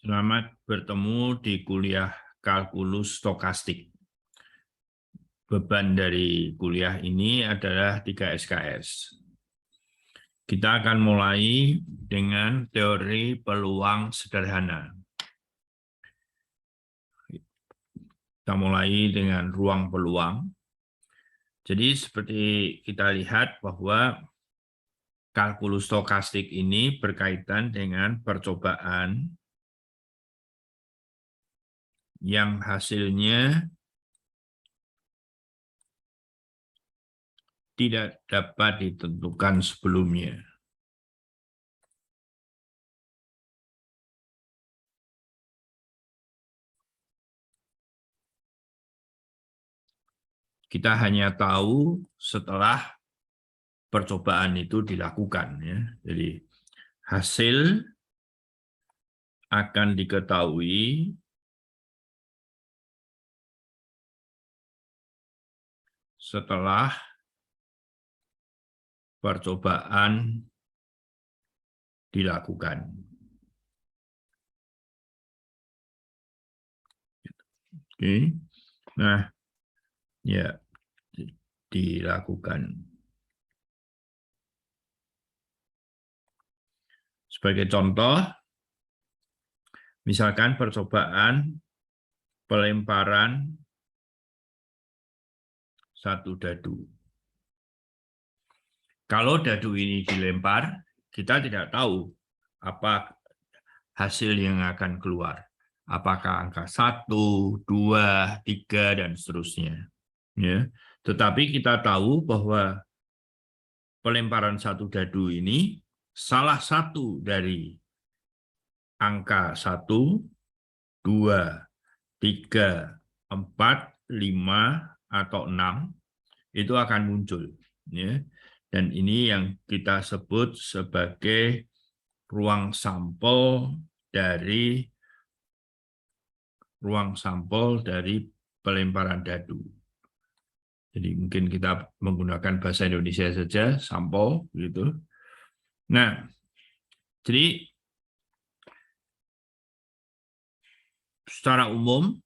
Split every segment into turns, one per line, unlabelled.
Selamat bertemu di kuliah kalkulus stokastik. Beban dari kuliah ini adalah 3 SKS. Kita akan mulai dengan teori peluang sederhana. Kita mulai dengan ruang peluang. Jadi seperti kita lihat bahwa kalkulus stokastik ini berkaitan dengan percobaan yang hasilnya tidak dapat ditentukan sebelumnya. Kita hanya tahu setelah percobaan itu dilakukan, ya. Jadi hasil akan diketahui setelah percobaan dilakukan. Oke. Nah, ya, dilakukan. Sebagai contoh, misalkan percobaan pelemparan satu dadu. Kalau dadu ini dilempar, kita tidak tahu apa hasil yang akan keluar. Apakah angka 1, 2, 3, dan seterusnya. Ya. Tetapi kita tahu bahwa pelemparan satu dadu ini salah satu dari angka 1, 2, 3, 4, 5, atau 6 itu akan muncul. Ya. Dan ini yang kita sebut sebagai ruang sampel dari pelemparan dadu. Jadi mungkin kita menggunakan bahasa Indonesia saja, sampel gitu. Nah, jadi secara umum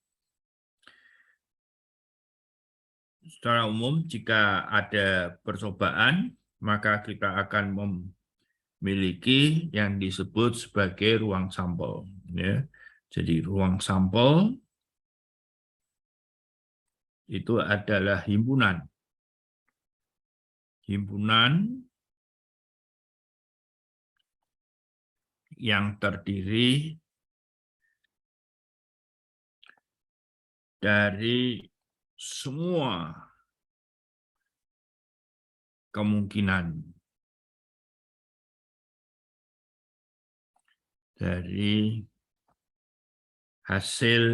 jika ada percobaan, maka kita akan memiliki yang disebut sebagai ruang sampel. Ya. Jadi ruang sampel itu adalah himpunan yang terdiri dari semua kemungkinan dari hasil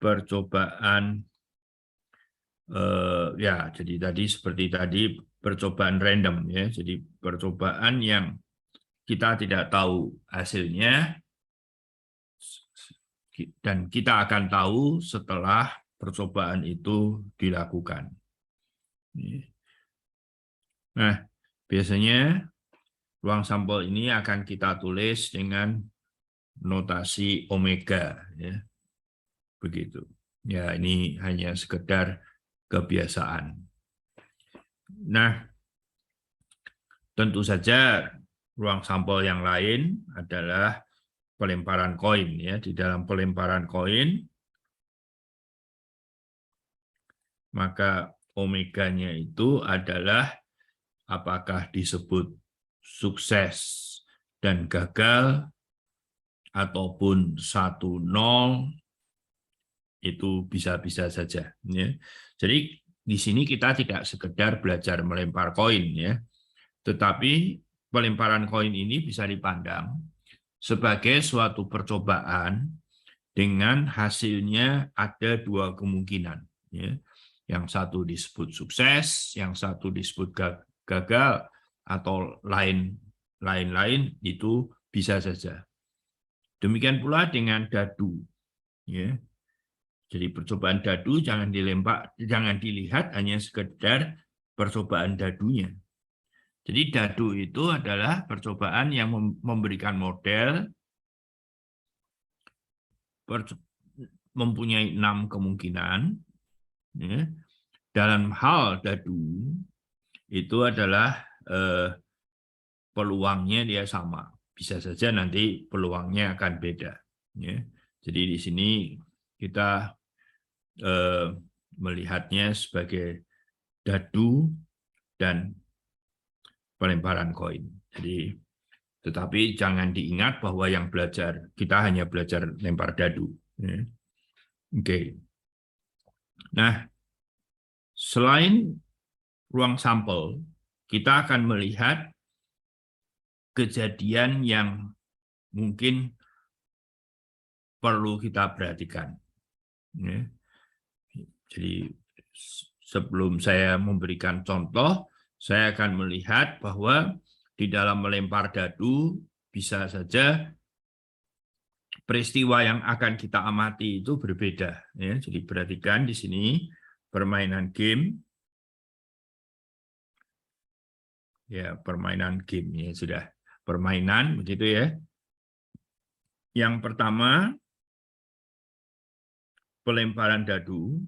percobaan, ya, jadi tadi seperti tadi percobaan random, ya, jadi percobaan yang kita tidak tahu hasilnya dan kita akan tahu setelah percobaan itu dilakukan. Nah, biasanya ruang sampel ini akan kita tulis dengan notasi omega, ya. Begitu. Ya, ini hanya sekedar kebiasaan. Nah, tentu saja ruang sampel yang lain adalah pelemparan koin, ya. Di dalam pelemparan koin, maka omeganya itu adalah apakah disebut sukses dan gagal ataupun 1-0, itu bisa-bisa saja. Ya. Jadi di sini kita tidak sekedar belajar melempar koin, ya, tetapi pelemparan koin ini bisa dipandang sebagai suatu percobaan dengan hasilnya ada dua kemungkinan. Ya. Yang satu disebut sukses, yang satu disebut gagal, atau lain-lain itu bisa saja. Demikian pula dengan dadu. Ya. Jadi percobaan dadu jangan dilihat hanya sekedar percobaan dadunya. Jadi dadu itu adalah percobaan yang memberikan model mempunyai 6 kemungkinan. Ya. Dalam hal dadu itu adalah peluangnya dia sama. Bisa saja nanti peluangnya akan beda. Ya. Jadi di sini kita melihatnya sebagai dadu dan pelemparan koin. Jadi, tetapi jangan diingat bahwa yang belajar kita hanya belajar lempar dadu. Ya. Oke. Nah, selain ruang sampel, kita akan melihat kejadian yang mungkin perlu kita perhatikan. Ya. Jadi sebelum saya memberikan contoh, saya akan melihat bahwa di dalam melempar dadu bisa saja peristiwa yang akan kita amati itu berbeda. Ya. Jadi perhatikan di sini permainan game. Ya, permainan game ya sudah. Permainan begitu ya. Yang pertama pelemparan dadu.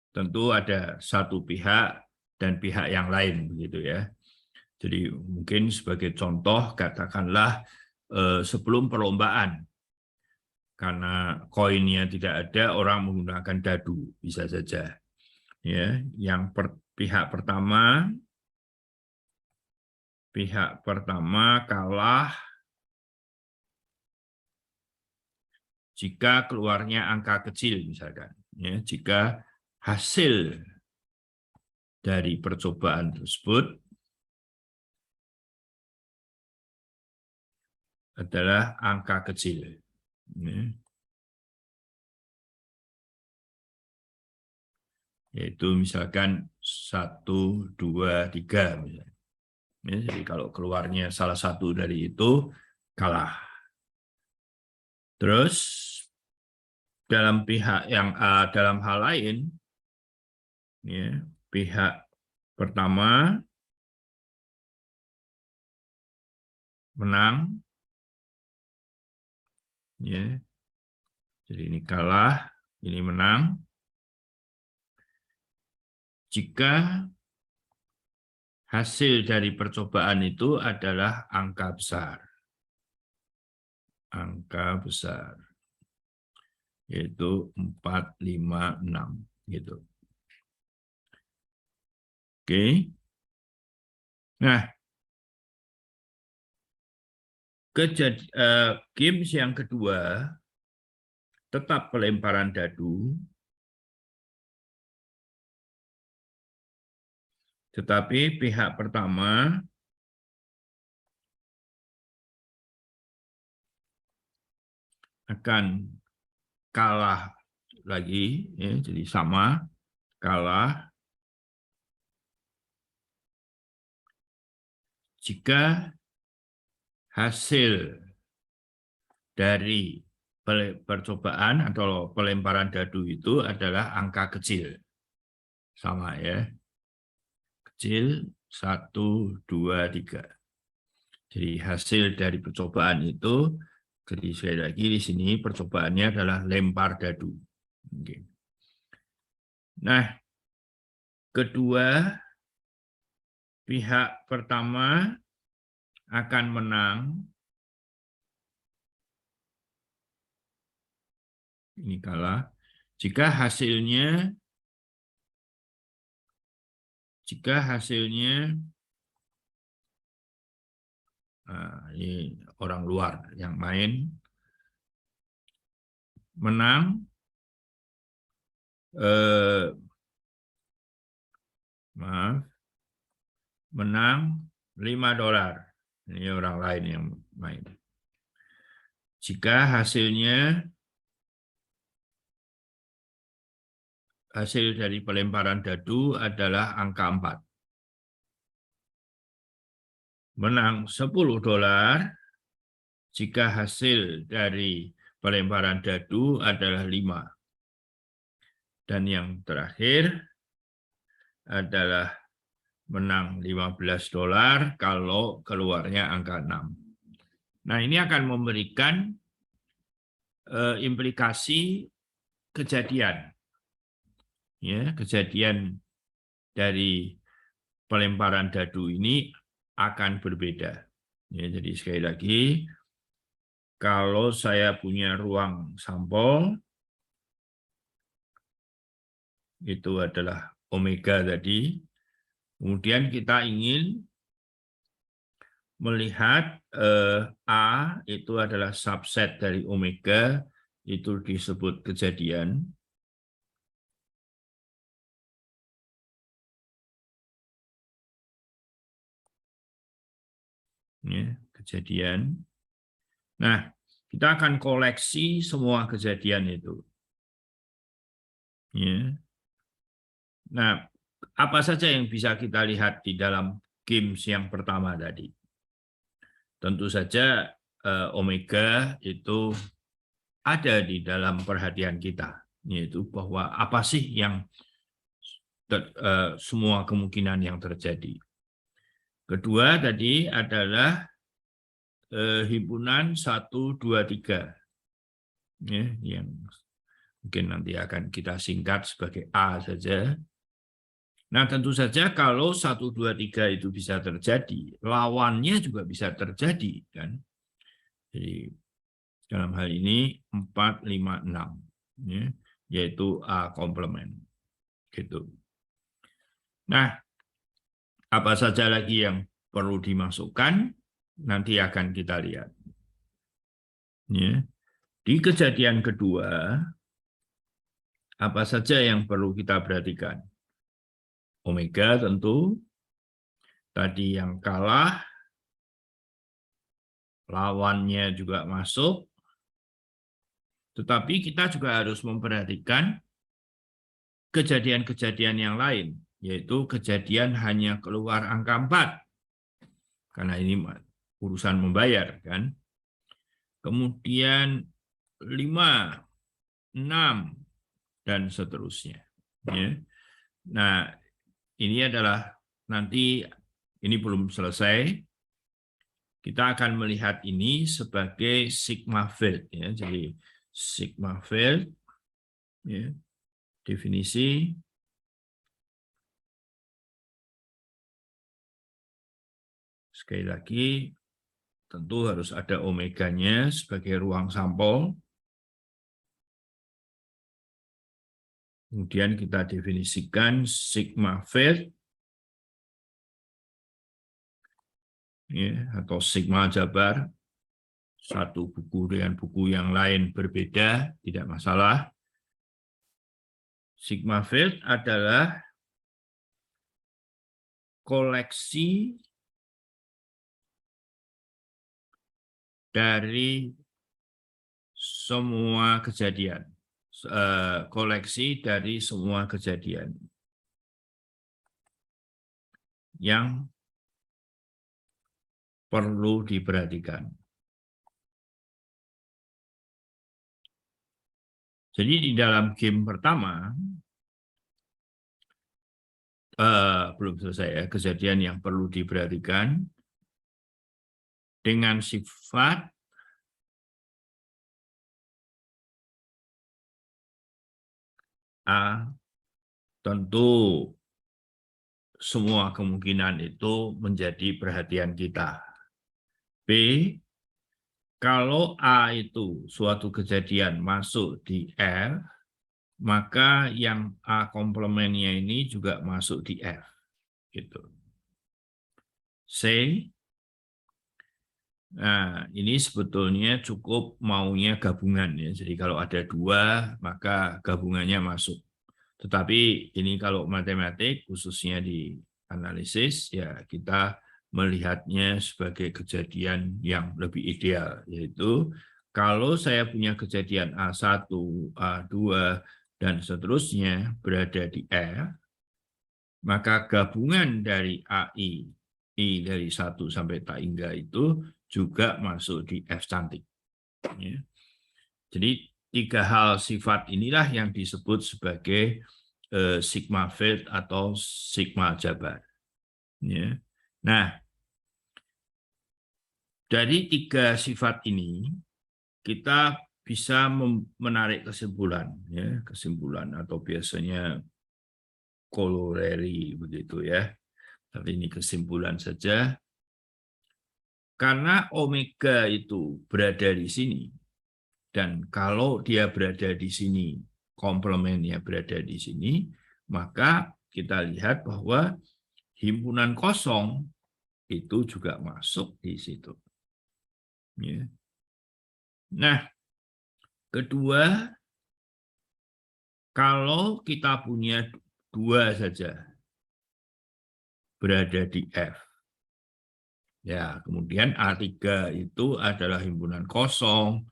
Tentu ada satu pihak dan pihak yang lain begitu ya. Jadi mungkin sebagai contoh katakanlah sebelum perlombaan karena koinnya tidak ada orang menggunakan dadu bisa saja. Ya, yang pihak pertama kalah jika keluarnya angka kecil misalkan. Ya, jika hasil dari percobaan tersebut adalah angka kecil. Yaitu misalkan 1, 2, 3. Misalnya. Jadi kalau keluarnya salah satu dari itu, kalah. Terus, dalam hal lain, ya, pihak pertama menang, ya. Jadi ini kalah, ini menang. Jika hasil dari percobaan itu adalah angka besar. Angka besar. Yaitu 4, 5, 6. Gitu. Oke. Nah, games yang kedua tetap pelemparan dadu, tetapi pihak pertama akan kalah lagi, ya, jadi sama, kalah jika hasil dari percobaan atau pelemparan dadu itu adalah angka kecil. Sama ya. Kecil 1, 2, 3. Jadi hasil dari percobaan itu, jadi sekali lagi di sini percobaannya adalah lempar dadu. Oke. Nah, kedua pihak pertama akan menang. Ini kalah. Jika hasilnya ini orang luar yang main menang menang $5. Ini orang lain yang main. Jika hasil dari pelemparan dadu adalah angka 4. Menang $10 jika hasil dari pelemparan dadu adalah 5. Dan yang terakhir adalah menang $15 kalau keluarnya angka 6. Nah, ini akan memberikan implikasi kejadian. Ya, kejadian dari pelemparan dadu ini akan berbeda. Ya, jadi sekali lagi, kalau saya punya ruang sampel, itu adalah omega tadi, kemudian kita ingin melihat A itu adalah subset dari omega, itu disebut kejadian. Ya, kejadian. Nah, kita akan koleksi semua kejadian itu. Ya. Nah, apa saja yang bisa kita lihat di dalam games yang pertama tadi? Tentu saja omega itu ada di dalam perhatian kita, yaitu bahwa apa sih yang semua kemungkinan yang terjadi. Kedua tadi adalah himpunan 1, 2, 3. Ya, yang mungkin nanti akan kita singkat sebagai A saja. Nah, tentu saja kalau 1, 2, 3 itu bisa terjadi, lawannya juga bisa terjadi, kan? Jadi dalam hal ini 4, 5, 6, ya, yaitu A komplement, gitu. Nah, apa saja lagi yang perlu dimasukkan nanti akan kita lihat. Ya. Di kejadian kedua, apa saja yang perlu kita perhatikan? Omega tentu, tadi yang kalah, lawannya juga masuk, tetapi kita juga harus memperhatikan kejadian-kejadian yang lain, yaitu kejadian hanya keluar angka 4, karena ini urusan membayar, kan? Kemudian 5, 6, dan seterusnya. Ya. Nah, ini adalah nanti, ini belum selesai, kita akan melihat ini sebagai sigma field. Ya. Jadi sigma field, ya, definisi, sekali lagi, tentu harus ada omeganya sebagai ruang sampel. Kemudian kita definisikan sigma field, ya, atau sigma jabar. Satu buku dengan buku yang lain berbeda, tidak masalah. Sigma field adalah koleksi dari semua kejadian. Koleksi dari semua kejadian yang perlu diperhatikan. Jadi di dalam game pertama, belum selesai ya, kejadian yang perlu diperhatikan dengan sifat A, tentu semua kemungkinan itu menjadi perhatian kita. B, kalau A itu suatu kejadian masuk di F, maka yang A komplemennya ini juga masuk di F. Gitu. C, nah ini sebetulnya cukup maunya gabungan ya. Jadi kalau ada 2, maka gabungannya masuk. Tetapi ini kalau matematik, khususnya di analisis, ya kita melihatnya sebagai kejadian yang lebih ideal, yaitu kalau saya punya kejadian A1, A2, dan seterusnya berada di F, maka gabungan dari AI, I dari 1 sampai tak hingga itu juga masuk di F cantik. Ya. Jadi 3 hal sifat inilah yang disebut sebagai sigma field atau sigma jabar. Ya. Nah, dari tiga sifat ini kita bisa menarik kesimpulan, ya, kesimpulan atau biasanya corollary begitu ya. Tapi ini kesimpulan saja. Karena omega itu berada di sini, dan kalau dia berada di sini, komplemennya berada di sini, maka kita lihat bahwa himpunan kosong itu juga masuk di situ. Ya. Nah, kedua, kalau kita punya dua saja berada di F, ya, kemudian A3 itu adalah himpunan kosong,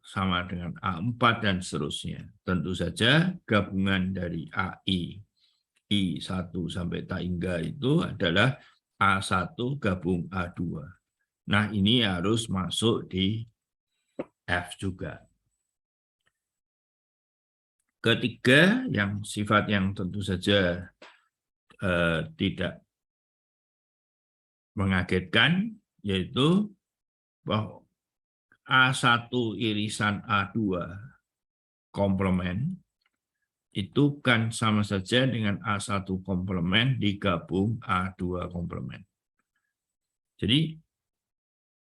sama dengan A4 dan seterusnya. Tentu saja gabungan dari AI, I1 sampai tak hingga itu adalah A1 gabung A2. Nah, ini harus masuk di F juga. Ketiga, yang sifat yang tentu saja tidak mengagetkan, yaitu bahwa A1 irisan A2 komplement itu kan sama saja dengan A1 komplement digabung A2 komplement. Jadi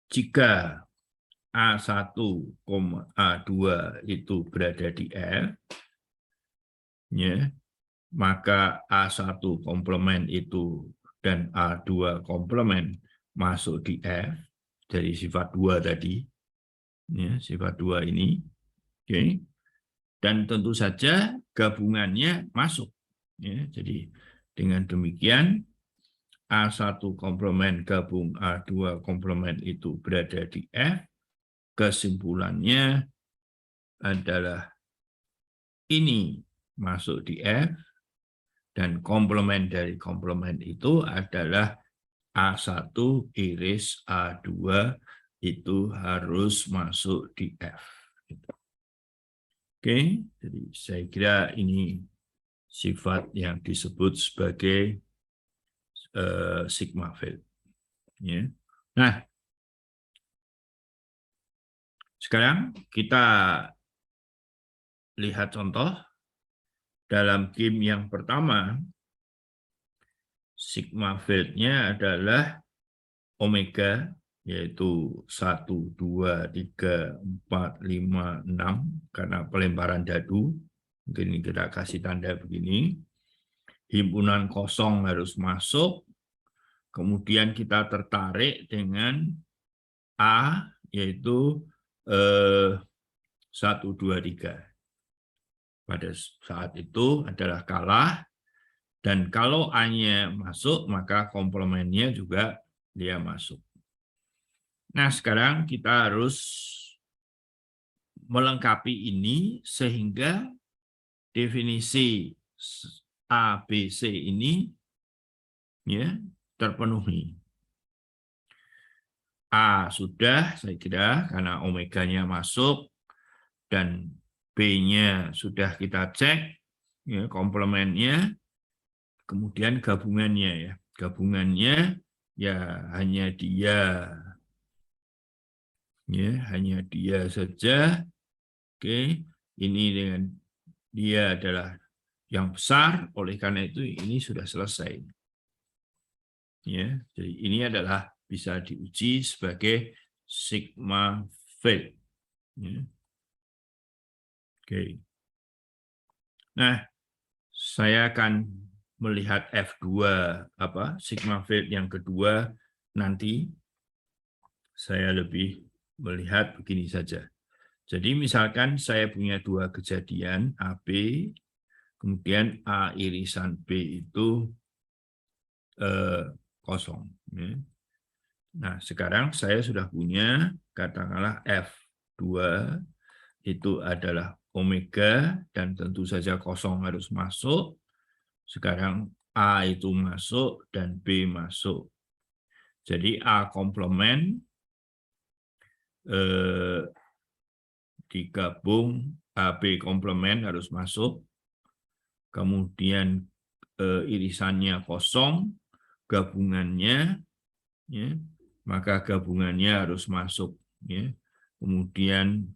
jika A1, A2 itu berada di F, ya, maka A1 komplement itu dan A2 komplement masuk di F dari sifat 2 tadi, ya, sifat 2 ini, oke. Dan tentu saja gabungannya masuk. Ya, jadi dengan demikian A1 komplement gabung A2 komplement itu berada di F. Kesimpulannya adalah ini masuk di F, dan komplement dari komplement itu adalah A1 iris A2 itu harus masuk di F. Oke, jadi saya kira ini sifat yang disebut sebagai sigma field. Ya. Nah, sekarang kita lihat contoh dalam game yang pertama. Sigma field-nya adalah omega, yaitu 1, 2, 3, 4, 5, 6, karena pelemparan dadu. Mungkin kita kasih tanda begini. Himpunan kosong harus masuk, kemudian kita tertarik dengan A, yaitu 1, 2, 3. Pada saat itu adalah kalah, dan kalau A-nya masuk, maka komplemennya juga dia masuk. Nah, sekarang kita harus melengkapi ini sehingga definisi A, B, C ini ya terpenuhi. A sudah, saya kira, karena omeganya masuk, dan B-nya sudah kita cek, ya, komplemennya, kemudian gabungannya, ya. Gabungannya ya hanya dia, ya, hanya dia saja. Oke, ini dengan dia adalah yang besar, oleh karena itu ini sudah selesai. Ya, jadi ini adalah bisa diuji sebagai sigma field. Ya. Oke. Nah, saya akan melihat F2 sigma field yang kedua nanti. Saya lebih melihat begini saja. Jadi misalkan saya punya dua kejadian AB, kemudian A irisan B itu kosong. Ya. Nah, sekarang saya sudah punya, katakanlah F2 itu adalah omega, dan tentu saja kosong harus masuk. Sekarang A itu masuk dan B masuk. Jadi A komplement digabung AB komplement harus masuk. Kemudian irisannya kosong, gabungannya, ya, maka gabungannya harus masuk. Ya. Kemudian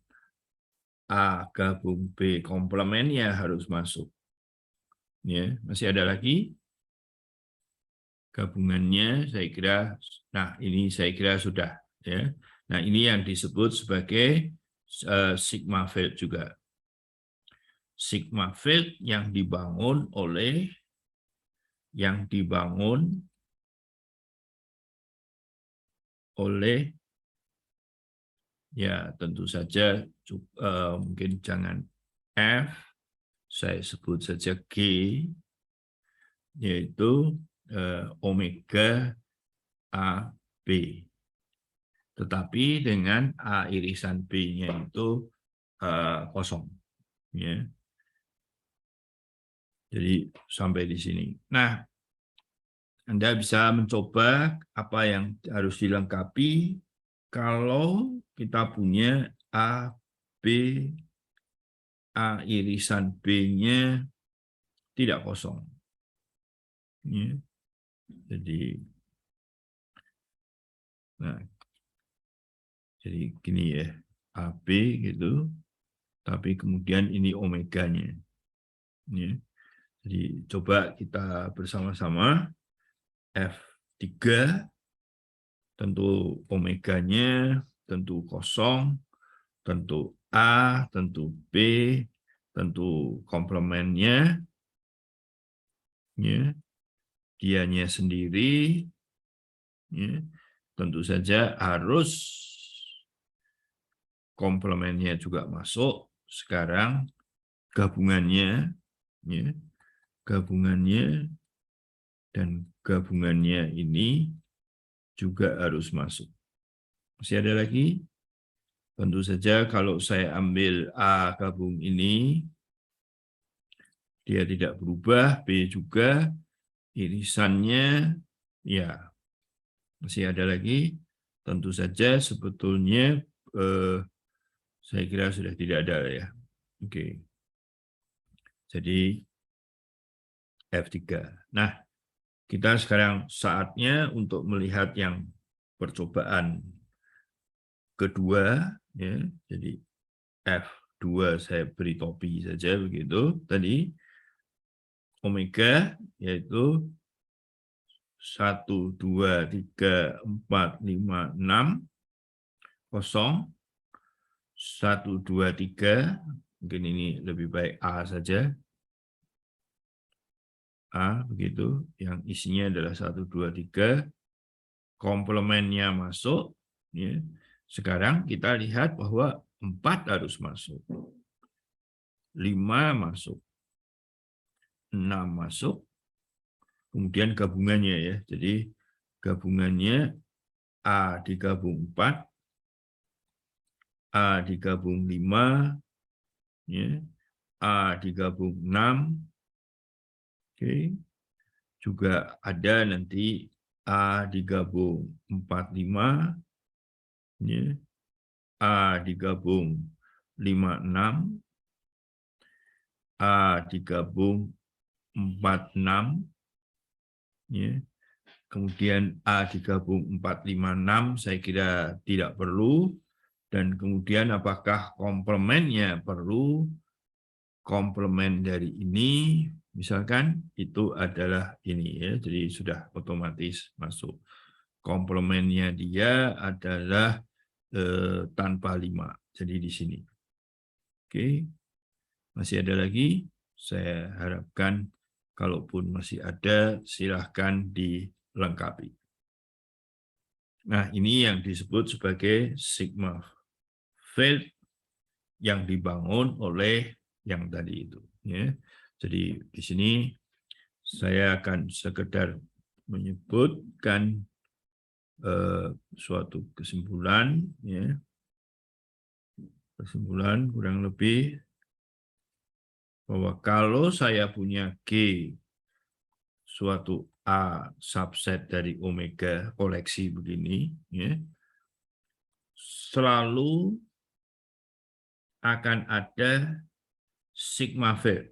A gabung B komplemennya harus masuk. Ya, masih ada lagi gabungannya, saya kira. Nah, ini saya kira sudah. Ya. Nah, ini yang disebut sebagai sigma field juga. Sigma field yang dibangun oleh ya tentu saja mungkin jangan F, saya sebut saja G, yaitu omega AB. Tetapi dengan A irisan B-nya itu kosong. Ya. Jadi sampai di sini. Nah, Anda bisa mencoba apa yang harus dilengkapi kalau kita punya A, B, A irisan B-nya tidak kosong. Ya. Jadi, nah, jadi gini ya, AB gitu, tapi kemudian ini omeganya. Ya. Jadi coba kita bersama-sama F3, tentu omeganya, tentu kosong, tentu A, tentu B, tentu komplemennya, ya, dianya sendiri, ya, tentu saja harus komplemennya juga masuk. Sekarang gabungannya, ya, gabungannya dan gabungannya ini juga harus masuk. Masih ada lagi? Tentu saja kalau saya ambil A gabung ini, dia tidak berubah, B juga, irisannya, ya, masih ada lagi. Tentu saja sebetulnya saya kira sudah tidak ada ya. Oke. Jadi F3. Nah, kita sekarang saatnya untuk melihat yang percobaan kedua, ya. Jadi F2 saya beri topi saja begitu. Tadi omega yaitu 1, 2, 3, 4, 5, 6, kosong, 1, 2, 3, mungkin ini lebih baik A saja. A begitu, yang isinya adalah 1, 2, 3, komplemennya masuk. Ya. Sekarang kita lihat bahwa 4 harus masuk, 5 masuk, 6 masuk, kemudian gabungannya ya. Jadi gabungannya A digabung 4, A digabung 5, ya. A digabung 6, oke. Juga ada nanti A digabung 45, ya. A digabung 56, A digabung 46, ya. Kemudian A digabung 456 saya kira tidak perlu, dan kemudian apakah komplemennya perlu? Komplemen dari ini misalkan itu adalah ini ya, jadi sudah otomatis masuk. Komplemennya dia adalah tanpa 5, jadi di sini. Oke, masih ada lagi? Saya harapkan kalaupun masih ada, silahkan dilengkapi. Nah, ini yang disebut sebagai sigma field yang dibangun oleh yang tadi itu. Ya. Jadi di sini saya akan sekedar menyebutkan suatu kesimpulan, ya. Kesimpulan kurang lebih bahwa kalau saya punya G suatu A subset dari omega koleksi begini, ya, selalu akan ada sigma field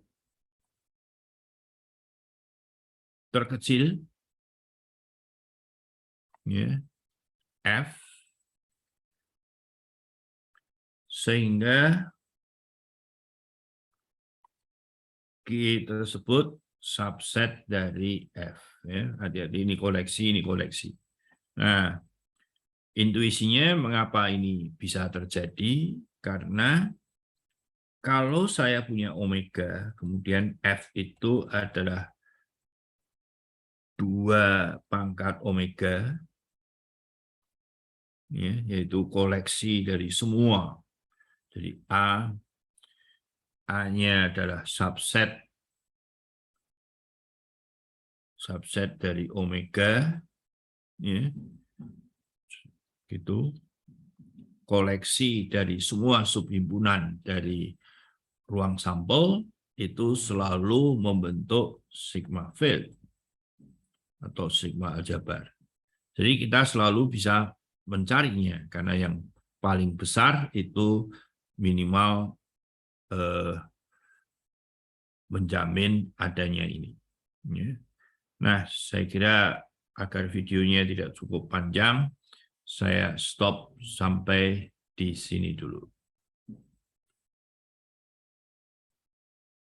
terkecil ya, F, sehingga Q tersebut subset dari F. Ya. Hati-hati, ini koleksi. Nah, intuisinya mengapa ini bisa terjadi? Karena kalau saya punya omega, kemudian F itu adalah 2 pangkat omega, ya, yaitu koleksi dari semua. Jadi A-nya adalah subset dari omega, ya, gitu. Koleksi dari semua subhimpunan dari ruang sampel itu selalu membentuk sigma field atau sigma aljabar. Jadi kita selalu bisa mencarinya karena yang paling besar itu minimal menjamin adanya ini. Nah, saya kira agar videonya tidak cukup panjang, saya stop sampai di sini dulu.